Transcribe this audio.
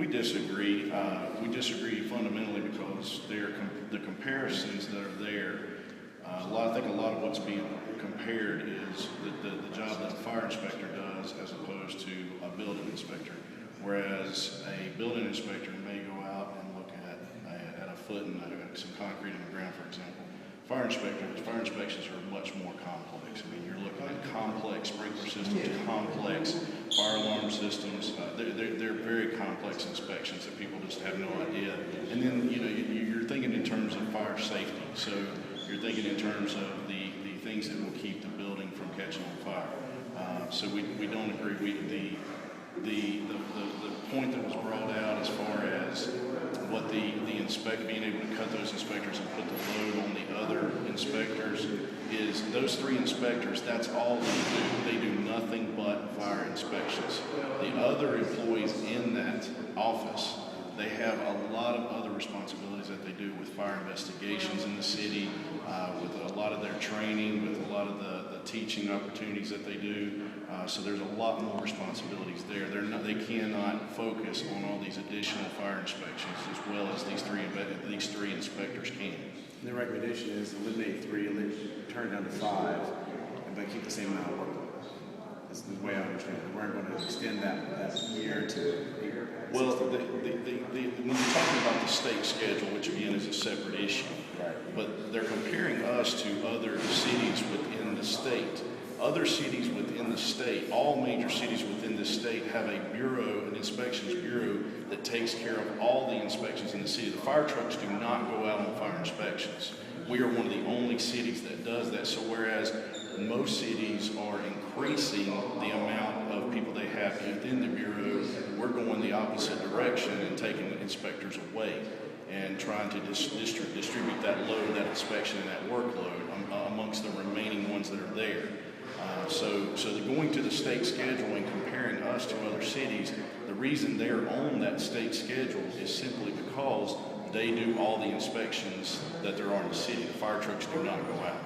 We disagree. We disagree fundamentally because the comparisons that are there, I think a lot of what's being compared is the job that a fire inspector does as opposed to a building inspector. Whereas a building inspector may go out and look at a foot and some concrete in the ground, for example. Fire inspections are much more complex. I mean, you're looking at complex sprinkler systems, complex fire alarm systems. They're very complex inspections that people just have no idea. And then, you're thinking in terms of fire safety. So you're thinking in terms of the things that will keep the building from catching on fire. So we don't agree. The point that was brought out as far as what being able to cut those inspectors and put the load on the other inspectors is those 3 inspectors, that's all they do. They do nothing but fire inspections. The other employees in that office, they have a lot of other responsibilities that they do with fire investigations in the city, with a lot of their training, with a lot of the teaching opportunities that they do. So there's a lot more responsibilities there. They cannot focus on all these additional fire inspections as well as these three inspectors can. The recommendation is eliminate 3, turn down to 5, but keep the same amount of workload. That's the way I understand it. We weren't going to extend that year to a year. Well, when you're talking about the state schedule, which again is a separate issue, right? But they're comparing us to other cities within the state. Other cities within the state, all major cities within the state have a bureau, an inspections bureau that takes care of all the inspections in the city. The fire trucks do not go out on fire inspections. We are one of the only cities that does that. So whereas most cities are increasing the amount of people they have within the bureau, we're going the opposite direction and taking the inspectors away and trying to distribute that load, that inspection, and that workload amongst the remaining ones that are there. So going to the state schedule and comparing us to other cities, the reason they're on that state schedule is simply because they do all the inspections that there are in the city. The fire trucks do not go out.